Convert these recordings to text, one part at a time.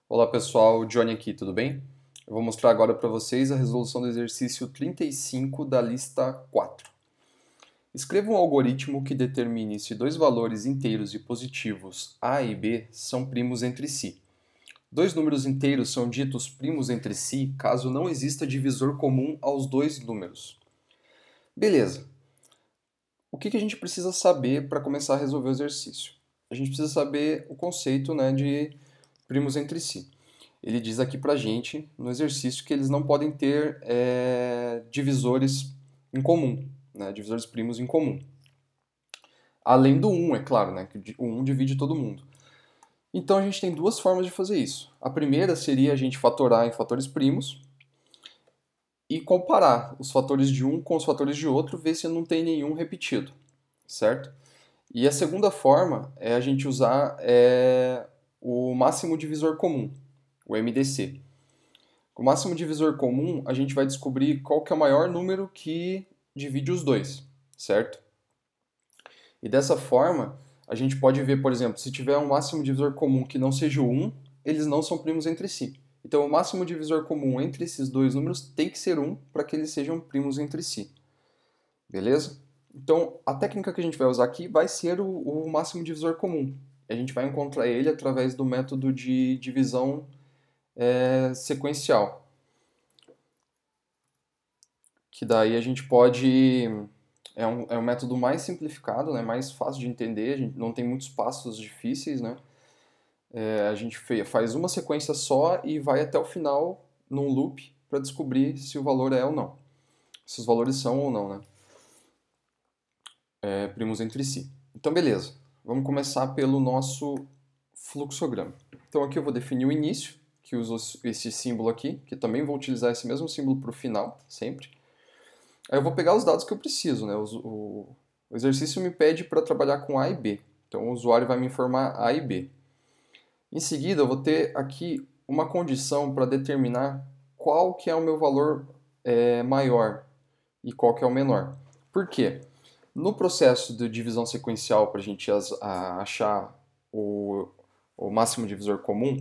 Olá pessoal, Johnny aqui, tudo bem? Eu vou mostrar agora para vocês a resolução do exercício 35 da lista 4. Escreva um algoritmo que determine se dois valores inteiros e positivos A e B são primos entre si. Dois números inteiros são ditos primos entre si caso não exista divisor comum aos dois números. Beleza. O que a gente precisa saber para começar a resolver o exercício? A gente precisa saber o conceito, né, de primos entre si. Ele diz aqui pra gente, no exercício, que eles não podem ter divisores em comum, né, divisores primos em comum. Além do 1, é claro, né, que o 1 divide todo mundo. Então a gente tem duas formas de fazer isso. A primeira seria a gente fatorar em fatores primos e comparar os fatores de um com os fatores de outro, ver se não tem nenhum repetido, certo? E a segunda forma é a gente usar o máximo divisor comum, o MDC. Com o máximo divisor comum, a gente vai descobrir qual que é o maior número que divide os dois, certo? E dessa forma, a gente pode ver, por exemplo, se tiver um máximo divisor comum que não seja o 1, eles não são primos entre si. Então, o máximo divisor comum entre esses dois números tem que ser 1 para que eles sejam primos entre si. Beleza? Então, a técnica que a gente vai usar aqui vai ser o máximo divisor comum. A gente vai encontrar ele através do método de divisão sequencial. Que daí a gente pode. É um método mais simplificado, né, mais fácil de entender, a gente não tem muitos passos difíceis, né? A gente faz uma sequência só e vai até o final num loop para descobrir se o valor é ou não. Se os valores são ou não, né? Primos entre si. Então, beleza. Vamos começar pelo nosso fluxograma. Então, aqui eu vou definir o início, que usa esse símbolo aqui, que também vou utilizar esse mesmo símbolo para o final, sempre. Aí eu vou pegar os dados que eu preciso, né? O exercício me pede para trabalhar com A e B. Então o usuário vai me informar A e B. Em seguida, eu vou ter aqui uma condição para determinar qual que é o meu valor maior e qual que é o menor. Por quê? No processo de divisão sequencial, para a gente achar o máximo divisor comum,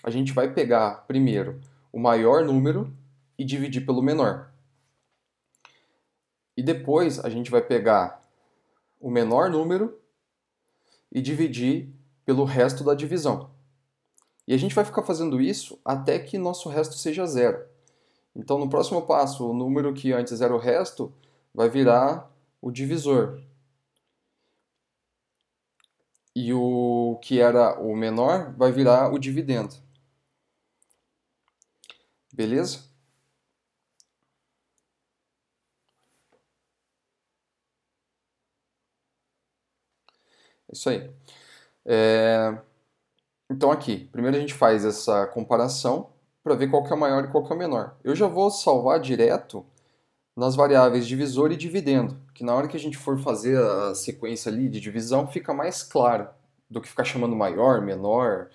a gente vai pegar primeiro o maior número e dividir pelo menor. E depois a gente vai pegar o menor número e dividir pelo resto da divisão. E a gente vai ficar fazendo isso até que nosso resto seja zero. Então, no próximo passo, o número que antes era o resto vai virar o divisor. E o que era o menor vai virar o dividendo. Beleza? É isso aí. Então aqui, primeiro a gente faz essa comparação para ver qual que é o maior e qual que é o menor. Eu já vou salvar direto nas variáveis divisor e dividendo, que na hora que a gente for fazer a sequência ali de divisão fica mais claro do que ficar chamando maior, menor,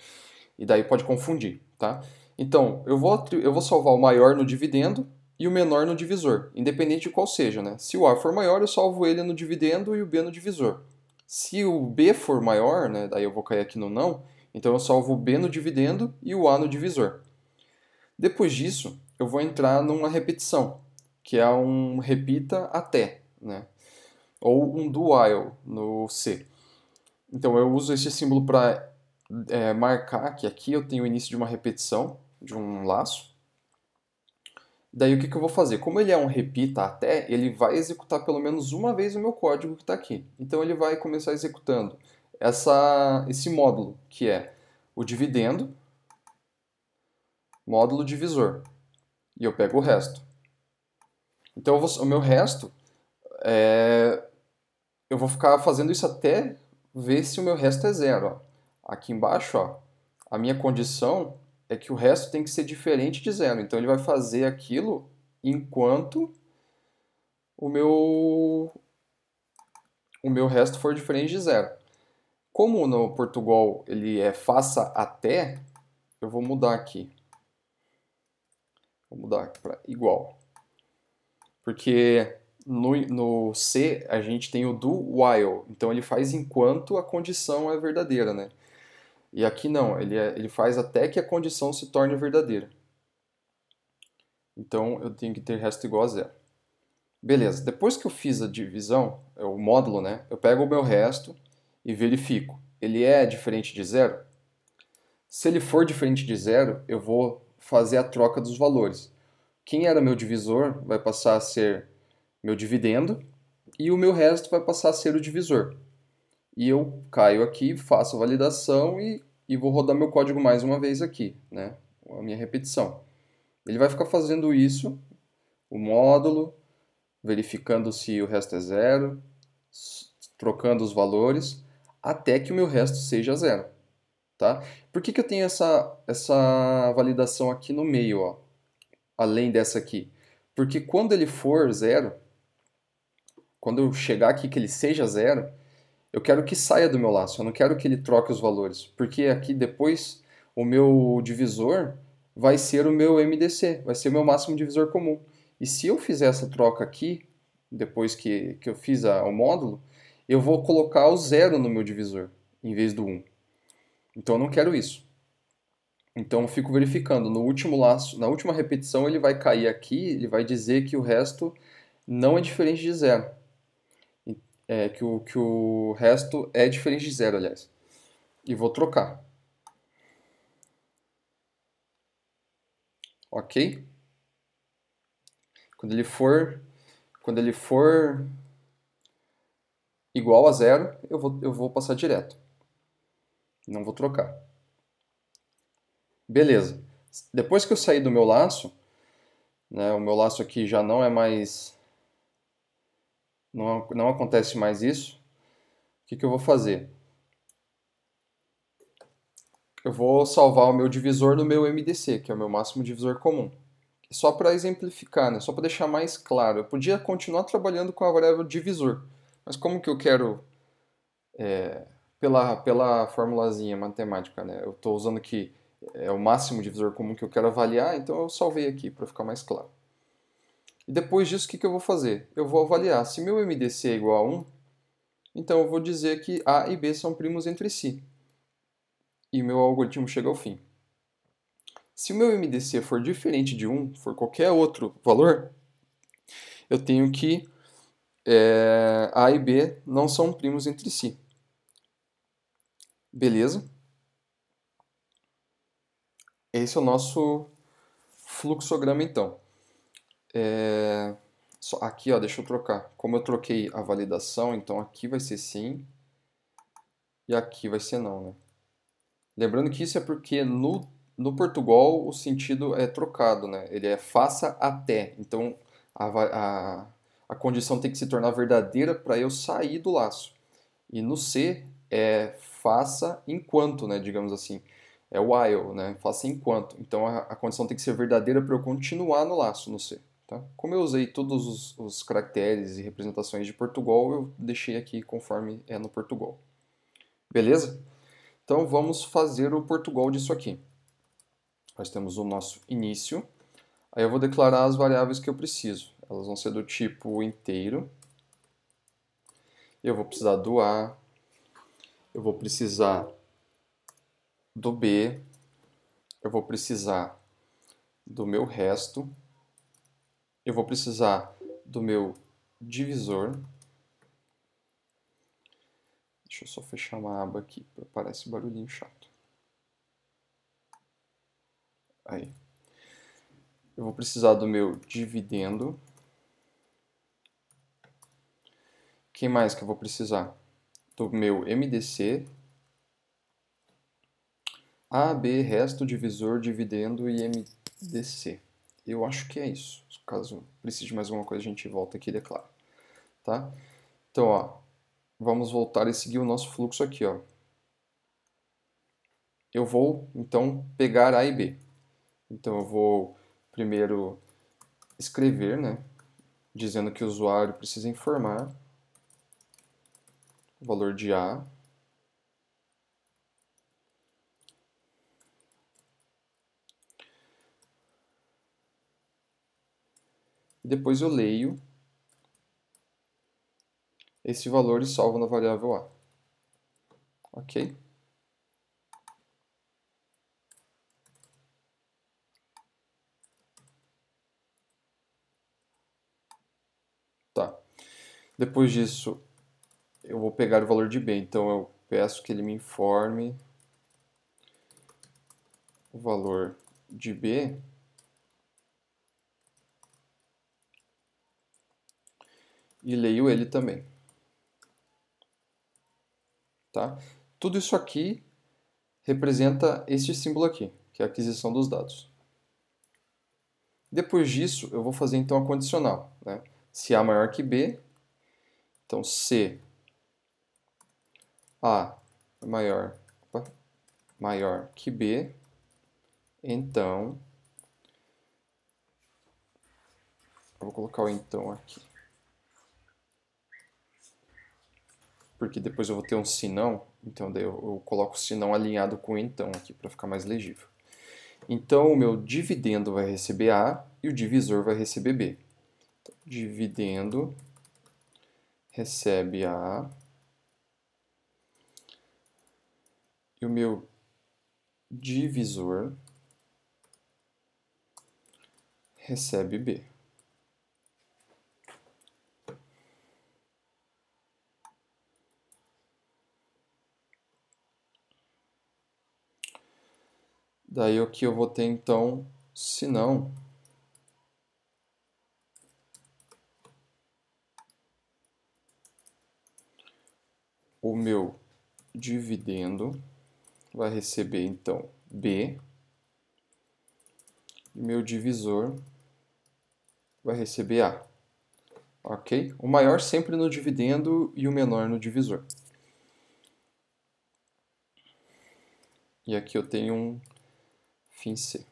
e daí pode confundir, tá? Então, eu vou salvar o maior no dividendo e o menor no divisor, independente de qual seja, né? Se o A for maior, eu salvo ele no dividendo e o B no divisor. Se o B for maior, né, daí eu vou cair aqui no não, então eu salvo o B no dividendo e o A no divisor. Depois disso, eu vou entrar numa repetição, que é um repita até, né? Ou um do while no C. Então eu uso esse símbolo para marcar que aqui eu tenho o início de uma repetição, de um laço. Daí o que eu vou fazer? Como ele é um repita até, ele vai executar pelo menos uma vez o meu código que está aqui. Então ele vai começar executando esse módulo, que é o dividendo, módulo divisor. E eu pego o resto. Então o meu resto, eu vou ficar fazendo isso até ver se o meu resto é zero. Ó. Aqui embaixo, ó, a minha condição é que o resto tem que ser diferente de zero. Então ele vai fazer aquilo enquanto o meu, o meu resto for diferente de zero. Como no Portugal ele é faça até, eu vou mudar aqui. Vou mudar para igual. Porque no C a gente tem o do while. Então ele faz enquanto a condição é verdadeira, né? E aqui não, ele faz até que a condição se torne verdadeira. Então eu tenho que ter resto igual a zero. Beleza, depois que eu fiz a divisão, o módulo, né, eu pego o meu resto e verifico. Ele é diferente de zero? Se ele for diferente de zero, eu vou fazer a troca dos valores. Quem era meu divisor vai passar a ser meu dividendo e o meu resto vai passar a ser o divisor. E eu caio aqui, faço a validação e vou rodar meu código mais uma vez aqui, né? A minha repetição. Ele vai ficar fazendo isso, o módulo, verificando se o resto é zero, trocando os valores, até que o meu resto seja zero. Tá? Por que eu tenho essa validação aqui no meio, ó, além dessa aqui? Porque quando ele for zero, quando eu chegar aqui que ele seja zero, eu quero que saia do meu laço, eu não quero que ele troque os valores, porque aqui depois o meu divisor vai ser o meu MDC, vai ser o meu máximo divisor comum. E se eu fizer essa troca aqui, depois que eu fiz o módulo, eu vou colocar o zero no meu divisor, em vez do 1. Então eu não quero isso. Então eu fico verificando, no último laço, na última repetição ele vai cair aqui, ele vai dizer que o resto não é diferente de zero. Que o resto é diferente de zero, aliás. E vou trocar. Ok? Quando ele for igual a zero, eu vou passar direto. Não vou trocar. Beleza. Depois que eu sair do meu laço, né, o meu laço aqui já não é mais... Não acontece mais isso. O que eu vou fazer? Eu vou salvar o meu divisor no meu MDC, que é o meu máximo divisor comum. Só para exemplificar, né? Só para deixar mais claro. Eu podia continuar trabalhando com a variável divisor, mas como que eu quero, pela formulazinha matemática, né? Eu estou usando aqui o máximo divisor comum que eu quero avaliar, então eu salvei aqui para ficar mais claro. E depois disso, o que eu vou fazer? Eu vou avaliar. Se meu MDC é igual a 1, então eu vou dizer que A e B são primos entre si. E meu algoritmo chega ao fim. Se o meu MDC for diferente de 1, for qualquer outro valor, eu tenho que A e B não são primos entre si. Beleza? Esse é o nosso fluxograma então. Aqui, ó, deixa eu trocar. Como eu troquei a validação, então aqui vai ser sim e aqui vai ser não, né? Lembrando que isso é porque no Portugal o sentido é trocado, né? Ele é faça até. Então a condição tem que se tornar verdadeira para eu sair do laço. E no C é faça enquanto, né? Digamos assim. É while, né? Faça enquanto. Então a condição tem que ser verdadeira para eu continuar no laço no C. Tá? Como eu usei todos os caracteres e representações de Portugal, eu deixei aqui conforme é no Portugal. Beleza? Então vamos fazer o Portugal disso aqui. Nós temos o nosso início. Aí eu vou declarar as variáveis que eu preciso. Elas vão ser do tipo inteiro. Eu vou precisar do A. Eu vou precisar do B. Eu vou precisar do meu resto. Eu vou precisar do meu divisor. Deixa eu só fechar uma aba aqui, parece barulhinho chato. Aí. Eu vou precisar do meu dividendo. Quem mais que eu vou precisar? Do meu MDC. A, B, resto, divisor, dividendo e MDC. Eu acho que é isso. Caso precise de mais alguma coisa, a gente volta aqui e declara. Tá? Então, ó, vamos voltar e seguir o nosso fluxo aqui, ó. Eu vou, então, pegar A e B. Então, eu vou primeiro escrever, né? Dizendo que o usuário precisa informar o valor de A. E depois eu leio esse valor e salvo na variável A. Ok? Depois disso, eu vou pegar o valor de B. Então, eu peço que ele me informe o valor de B e leio ele também. Tá? Tudo isso aqui representa este símbolo aqui, que é a aquisição dos dados. Depois disso, eu vou fazer então a condicional, né? Se A maior que B, então se A é maior que B, então, eu vou colocar o então aqui, porque depois eu vou ter um senão, então daí eu coloco o senão alinhado com o então aqui para ficar mais legível. Então o meu dividendo vai receber A e o divisor vai receber B. Então, dividendo recebe A e o meu divisor recebe B. Daí aqui eu vou ter então, se não, o meu dividendo vai receber então B e meu divisor vai receber A. Ok? O maior sempre no dividendo e o menor no divisor. E aqui eu tenho um fim C.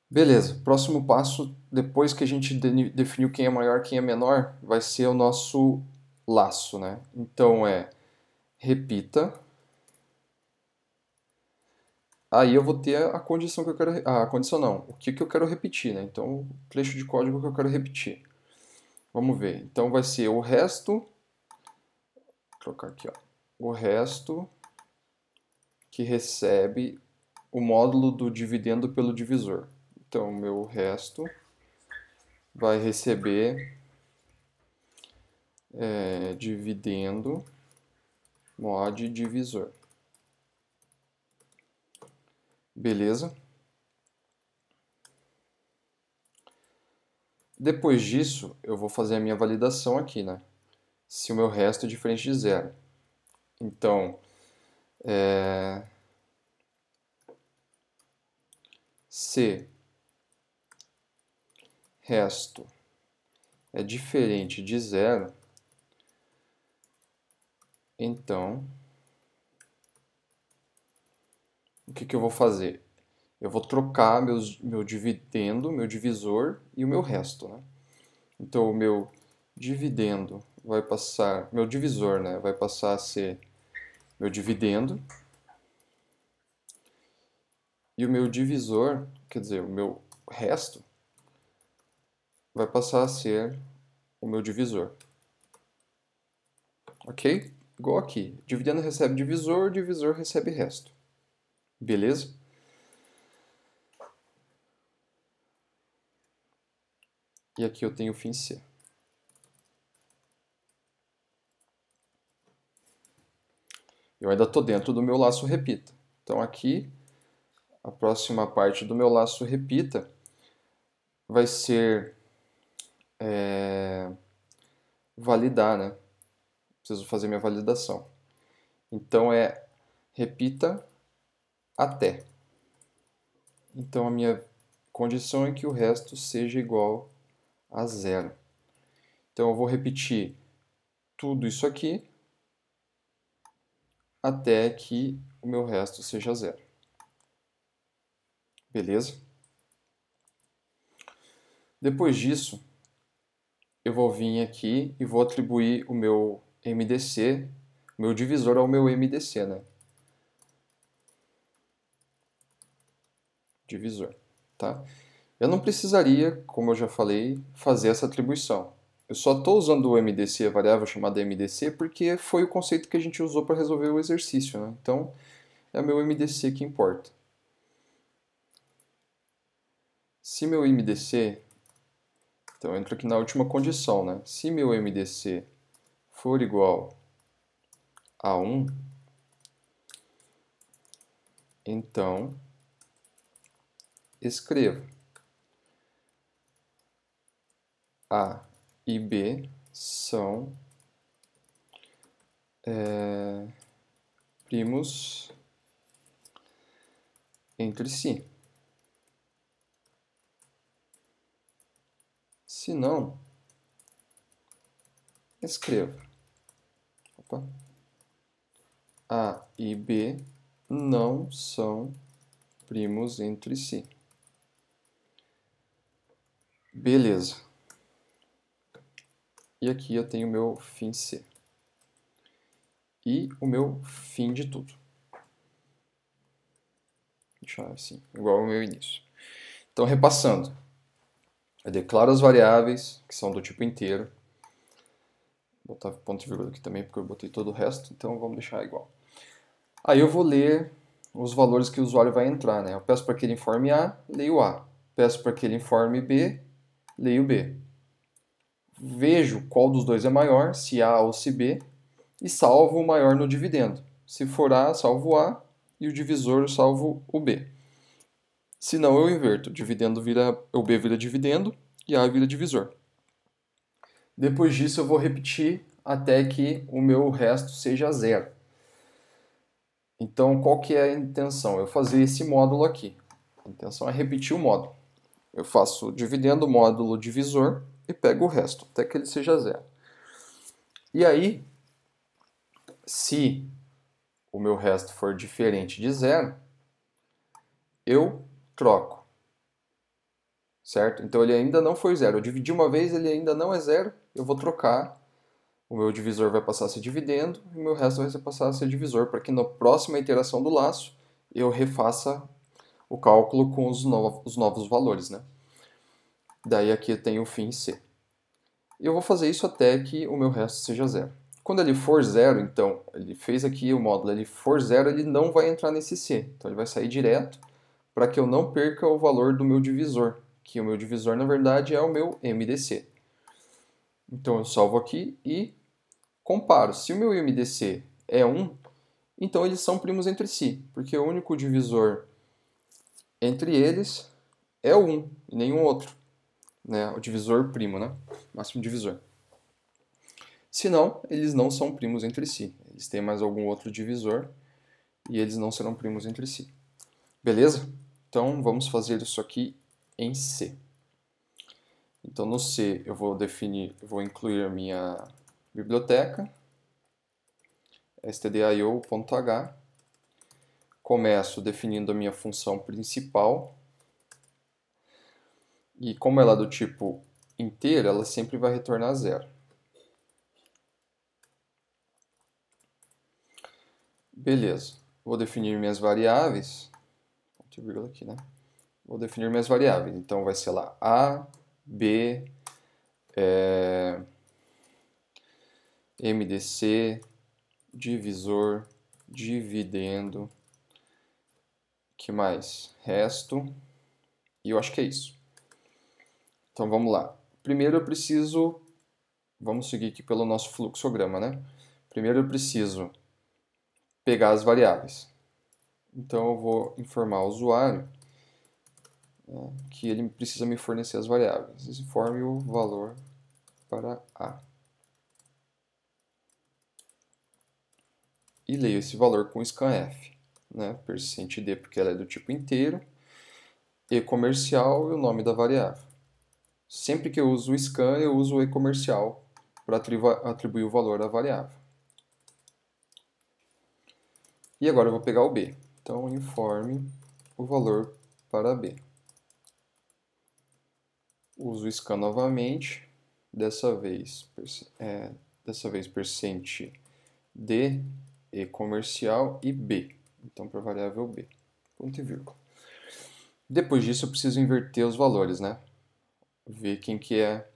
Beleza, próximo passo, depois que a gente definiu quem é maior, quem é menor, vai ser o nosso laço, né? Então repita. Aí eu vou ter a condição que eu quero, a condição não, o que eu quero repetir, né? Então, o trecho de código que eu quero repetir. Vamos ver. Então vai ser o resto, vou colocar aqui, ó, o resto que recebe o módulo do dividendo pelo divisor. Então, o meu resto vai receber dividendo mod divisor. Beleza? Depois disso, eu vou fazer a minha validação aqui, né? Se o meu resto é diferente de zero. Então, se resto é diferente de zero, então, o que eu vou fazer? Eu vou trocar meu dividendo, meu divisor e o meu resto, né? Então, o meu dividendo vai passar, meu divisor, né, vai passar a ser meu dividendo e o meu divisor, quer dizer, o meu resto, vai passar a ser o meu divisor. Ok? Igual aqui. Dividendo recebe divisor, divisor recebe resto. Beleza? E aqui eu tenho o fim C. Eu ainda estou dentro do meu laço repita. Então aqui, a próxima parte do meu laço repita vai ser validar, né? Preciso fazer minha validação. Então repita até. Então a minha condição é que o resto seja igual a zero. Então eu vou repetir tudo isso aqui até que o meu resto seja zero. Beleza? Depois disso, eu vou vir aqui e vou atribuir o meu MDC, o meu divisor ao meu MDC, né? Divisor, tá? Eu não precisaria, como eu já falei, fazer essa atribuição. Eu só estou usando o MDC, a variável chamada MDC, porque foi o conceito que a gente usou para resolver o exercício, né? Então, é o meu MDC que importa. Se meu MDC... Então, eu entro aqui na última condição, né? Se meu MDC for igual a 1, então escreva A e B são primos entre si. Se não, escreva A e B não são primos entre si. Beleza. E aqui eu tenho o meu fim C. E o meu fim de tudo. Deixar assim, igual ao meu início. Então, repassando. Eu declaro as variáveis, que são do tipo inteiro. Vou botar ponto e vírgula aqui também, porque eu botei todo o resto. Então, vamos deixar igual. Aí eu vou ler os valores que o usuário vai entrar, né? Eu peço para que ele informe A, leio A. Peço para que ele informe B, leio B. Vejo qual dos dois é maior, se A ou se B, e salvo o maior no dividendo. Se for A, salvo A, e o divisor salvo o B. Se não, eu inverto. O B vira dividendo e A vira divisor. Depois disso, eu vou repetir até que o meu resto seja zero. Então, qual que é a intenção? Eu fazer esse módulo aqui. A intenção é repetir o módulo. Eu faço dividendo módulo divisor e pego o resto, até que ele seja zero. E aí, se o meu resto for diferente de zero, eu troco. Certo? Então ele ainda não foi zero. Eu dividi uma vez, ele ainda não é zero, eu vou trocar. O meu divisor vai passar a ser dividendo e o meu resto vai passar a ser divisor, para que na próxima iteração do laço eu refaça o cálculo com os novos valores, né? Daí aqui eu tenho o fim C. Eu vou fazer isso até que o meu resto seja zero. Quando ele for zero, então, ele fez aqui o módulo, ele for zero, ele não vai entrar nesse C. Então ele vai sair direto para que eu não perca o valor do meu divisor, que o meu divisor, na verdade, é o meu MDC. Então eu salvo aqui e comparo. Se o meu MDC é 1, então eles são primos entre si, porque o único divisor entre eles é o 1 e nenhum outro. Né? O divisor primo, né? Máximo divisor. Se não, eles não são primos entre si. Eles têm mais algum outro divisor e eles não serão primos entre si. Beleza? Então vamos fazer isso aqui em C. Então no C eu vou incluir a minha biblioteca stdio.h. Começo definindo a minha função principal. E como ela é do tipo inteiro, ela sempre vai retornar zero. Beleza. Vou definir minhas variáveis. Ponto e vírgula aqui, né? Vou definir minhas variáveis. Então vai ser lá A, B, MDC, divisor, dividendo, que mais? Resto. E eu acho que é isso. Então vamos lá. Primeiro eu preciso, vamos seguir aqui pelo nosso fluxograma, né? Primeiro eu preciso pegar as variáveis. Então eu vou informar o usuário que ele precisa me fornecer as variáveis. Informe o valor para A. E leio esse valor com scanf, né? Persistente D porque ela é do tipo inteiro, e comercial e o nome da variável. Sempre que eu uso o scan, eu uso o e comercial para atribuir o valor à variável. E agora eu vou pegar o B. Então, informe o valor para B. Uso o scan novamente, dessa vez percente D, e comercial e B. Então, para a variável B. Ponto e vírgula. Depois disso, eu preciso inverter os valores, né? Ver quem que é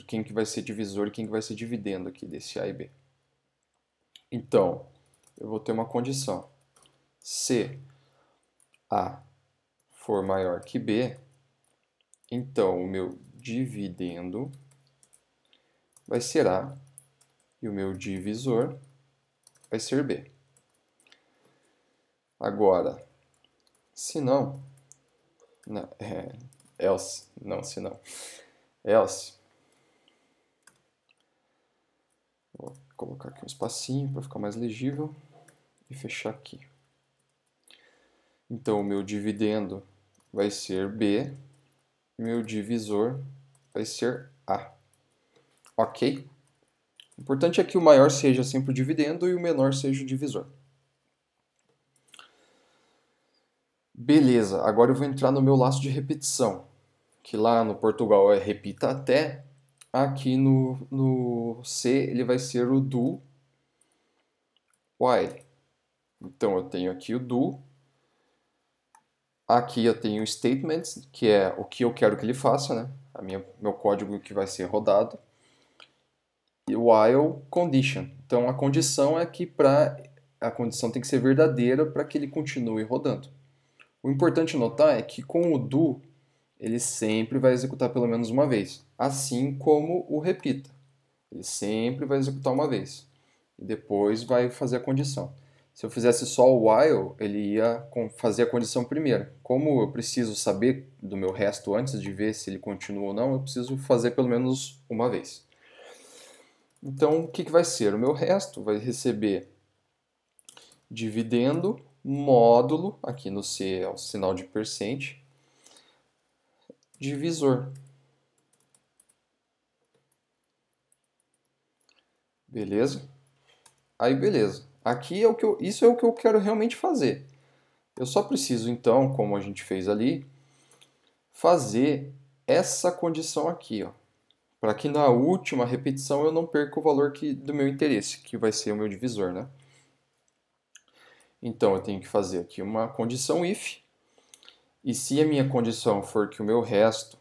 quem que vai ser divisor e quem que vai ser dividendo aqui desse A e B. Então, eu vou ter uma condição. Se A for maior que B, então o meu dividendo vai ser A e o meu divisor vai ser B. Agora, se não, else, vou colocar aqui um espacinho para ficar mais legível e fechar aqui. Então, o meu dividendo vai ser B, e meu divisor vai ser A. Ok? O importante é que o maior seja sempre o dividendo e o menor seja o divisor. Beleza, agora eu vou entrar no meu laço de repetição, que lá no Portugal é repita até, aqui no C ele vai ser o do while. Então eu tenho aqui o do, aqui eu tenho o statements, que é o que eu quero que ele faça, né? Meu código que vai ser rodado. E while condition. Então a condição é que a condição tem que ser verdadeira para que ele continue rodando. O importante notar é que com o do ele sempre vai executar pelo menos uma vez, assim como o repita. Ele sempre vai executar uma vez e depois vai fazer a condição. Se eu fizesse só o while, ele ia fazer a condição primeiro. Como eu preciso saber do meu resto antes de ver se ele continua ou não, eu preciso fazer pelo menos uma vez. Então, o que vai ser? O meu resto vai receber dividendo módulo, aqui no C é o sinal de percent, divisor. Beleza? Aí, beleza. Aqui é isso é o que eu quero realmente fazer. Eu só preciso, então, como a gente fez ali, fazer essa condição aqui, ó, para que na última repetição eu não perca o valor do meu interesse, que vai ser o meu divisor, né? Então, eu tenho que fazer aqui uma condição if, e se a minha condição for que o meu resto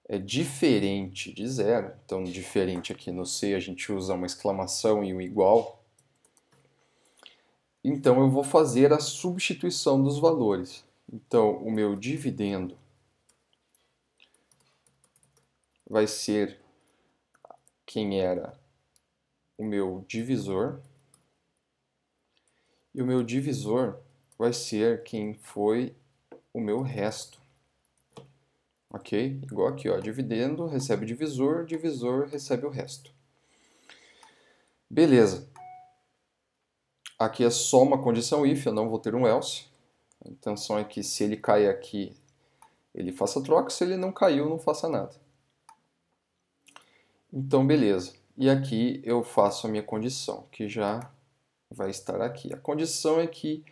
é diferente de zero, então diferente aqui no C a gente usa uma exclamação e um igual, então eu vou fazer a substituição dos valores. Então o meu dividendo vai ser quem era o meu divisor, e o meu divisor vai ser quem foi o meu resto. Ok? Igual aqui, ó, dividendo recebe divisor, divisor recebe o resto. Beleza. Aqui é só uma condição if, eu não vou ter um else. A intenção é que se ele cair aqui, ele faça troca, se ele não caiu, não faça nada. Então, beleza. E aqui eu faço a minha condição, que já vai estar aqui. A condição é que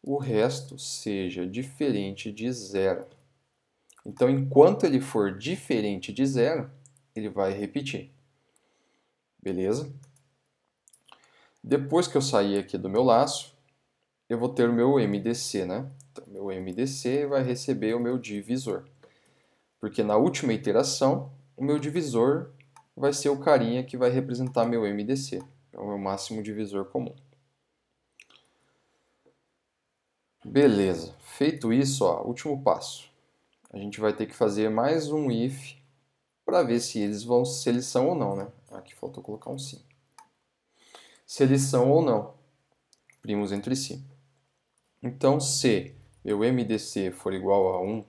o resto seja diferente de zero. Então, enquanto ele for diferente de zero, ele vai repetir. Beleza? Depois que eu sair aqui do meu laço, eu vou ter o meu MDC, né? Então, meu MDC vai receber o meu divisor. Porque na última iteração, o meu divisor vai ser o carinha que vai representar meu MDC, é o meu máximo divisor comum. Beleza, feito isso, ó, último passo. A gente vai ter que fazer mais um if para ver se eles são ou não, né? Aqui faltou colocar um sim. Se eles são ou não primos entre si. Então, se meu MDC for igual a 1,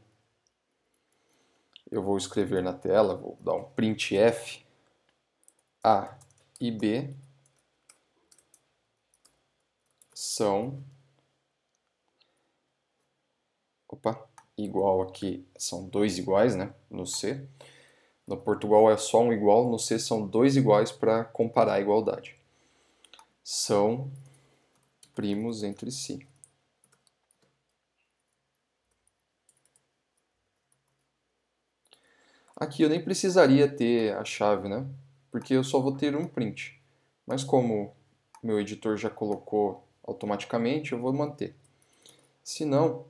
eu vou escrever na tela, vou dar um printf A e B são igual aqui, são dois iguais, né, no C. No Portugal é só um igual, no C são dois iguais para comparar a igualdade. São primos entre si. Aqui eu nem precisaria ter a chave, né? Porque eu só vou ter um print. Mas como meu editor já colocou automaticamente, eu vou manter. Se não,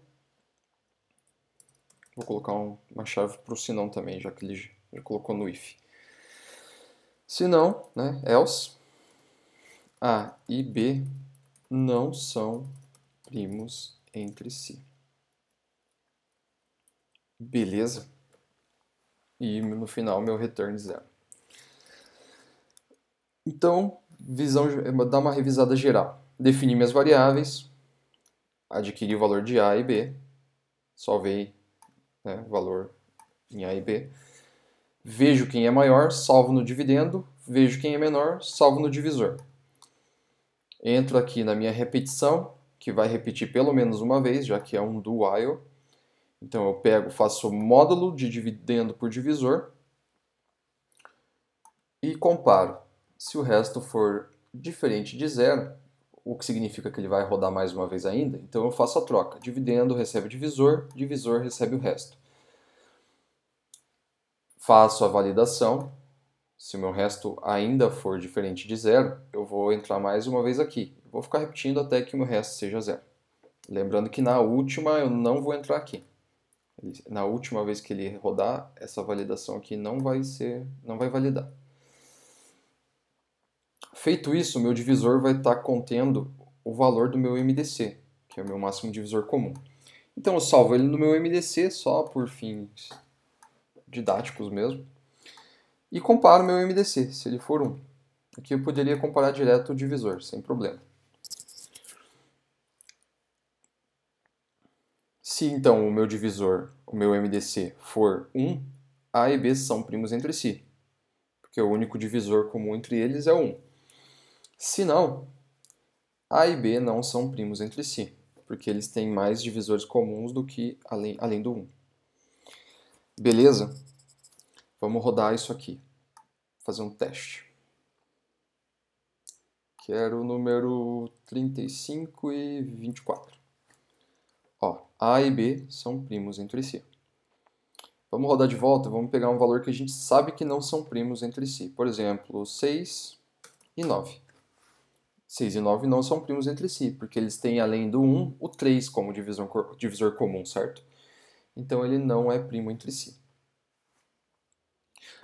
vou colocar uma chave para o senão também, já que ele Ele colocou no if. Se não, né, else, A e B não são primos entre si. Beleza? E no final meu return 0. Então, dar uma revisada geral. Defini minhas variáveis, adquiri o valor de A e B, salvei, né, o valor em A e B. Vejo quem é maior, salvo no dividendo, vejo quem é menor, salvo no divisor. Entro aqui na minha repetição, que vai repetir pelo menos uma vez, já que é um do while. Então eu pego, faço o módulo de dividendo por divisor e comparo. Se o resto for diferente de zero, o que significa que ele vai rodar mais uma vez ainda, então eu faço a troca. Dividendo recebe o divisor, divisor recebe o resto. Faço a validação. Se o meu resto ainda for diferente de zero, eu vou entrar mais uma vez aqui. Vou ficar repetindo até que o meu resto seja zero. Lembrando que na última eu não vou entrar aqui. Na última vez que ele rodar, essa validação aqui não vai validar. Feito isso, o meu divisor vai estar contendo o valor do meu MDC, que é o meu máximo divisor comum. Então eu salvo ele no meu MDC só por fins didáticos mesmo. E comparo o meu MDC, se ele for 1. Aqui eu poderia comparar direto o divisor, sem problema. Se então o meu divisor, o meu MDC, for 1, A e B são primos entre si, porque o único divisor comum entre eles é 1. Se não, A e B não são primos entre si, porque eles têm mais divisores comuns do que além do 1. Beleza? Vamos rodar isso aqui. Fazer um teste. Quero o número 35 e 24. Ó, A e B são primos entre si. Vamos rodar de volta, vamos pegar um valor que a gente sabe que não são primos entre si. Por exemplo, 6 e 9. 6 e 9 não são primos entre si, porque eles têm, além do 1, o 3 como divisor comum, certo? Então ele não é primo entre si.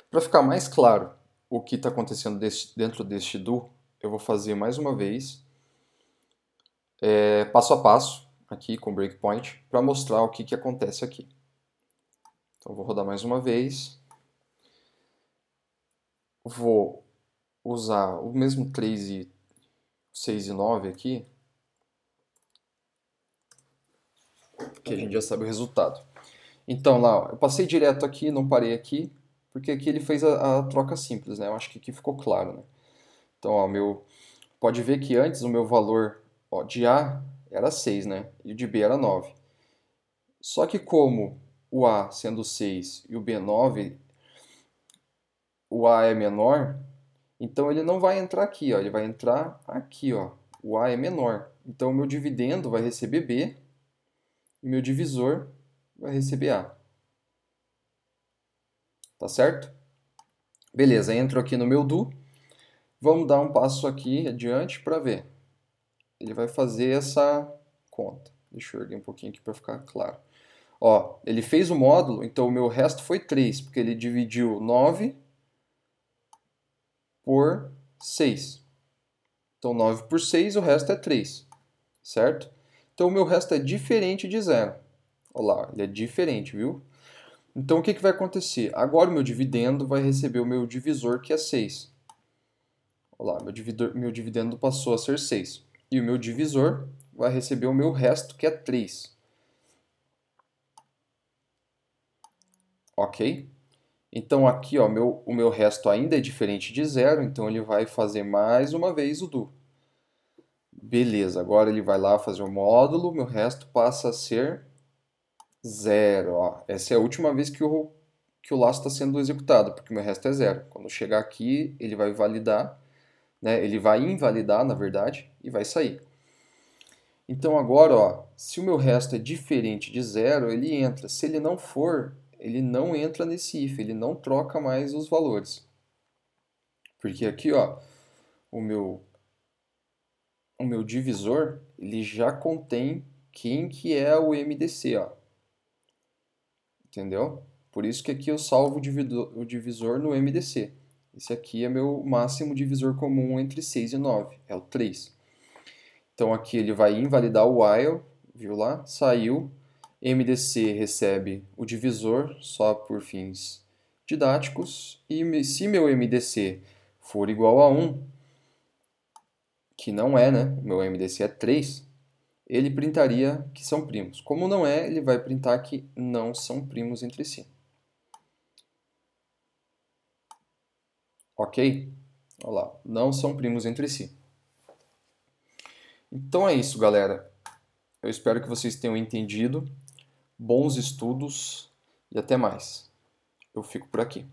Para ficar mais claro o que está acontecendo dentro deste do, eu vou fazer mais uma vez, passo a passo, aqui com breakpoint, para mostrar o que acontece aqui. Então vou rodar mais uma vez. Vou usar o mesmo 3 e 6 e 9 aqui, que a gente já sabe o resultado. Então lá, ó, eu passei direto aqui, não parei aqui, porque aqui ele fez a troca simples, né? Eu acho que aqui ficou claro, né? Então, ó, pode ver que antes o meu valor, ó, de A era 6, né? E o de B era 9. Só que como o A sendo 6 e o B 9, o A é menor, então ele não vai entrar aqui, ó, ele vai entrar aqui, ó. O A é menor. Então o meu dividendo vai receber B e meu divisor vai receber A. Tá certo? Beleza, entro aqui no meu do. Vamos dar um passo aqui adiante para ver. Ele vai fazer essa conta. Deixa eu erguer um pouquinho aqui para ficar claro. Ó, ele fez o módulo, então o meu resto foi 3, porque ele dividiu 9 por 6. Então 9 por 6, o resto é 3, certo? Então o meu resto é diferente de zero. Olha lá, ele é diferente, viu? Então o que vai acontecer? Agora o meu dividendo vai receber o meu divisor, que é 6. Olha lá, meu dividendo passou a ser 6. E o meu divisor vai receber o meu resto, que é 3. Ok? Então aqui, ó, o meu resto ainda é diferente de zero, então ele vai fazer mais uma vez o do. Beleza, agora ele vai lá fazer o módulo, meu resto passa a ser zero. Ó. Essa é a última vez que o laço está sendo executado, porque o meu resto é zero. Quando chegar aqui, ele vai validar, né? Ele vai invalidar, na verdade, e vai sair. Então agora, ó, se o meu resto é diferente de zero, ele entra. Se ele não for, ele não entra nesse if, ele não troca mais os valores. Porque aqui, ó, o meu divisor, ele já contém quem que é o MDC, ó. Entendeu? Por isso que aqui eu salvo o divisor no MDC. Esse aqui é meu máximo divisor comum entre 6 e 9, é o 3. Então aqui ele vai invalidar o while, viu lá? Saiu. MDC recebe o divisor só por fins didáticos. E se meu MDC for igual a 1, que não é, né? Meu MDC é 3, ele printaria que são primos. Como não é, ele vai printar que não são primos entre si. Ok? Olha lá, não são primos entre si. Então é isso, galera. Eu espero que vocês tenham entendido. Bons estudos e até mais. Eu fico por aqui.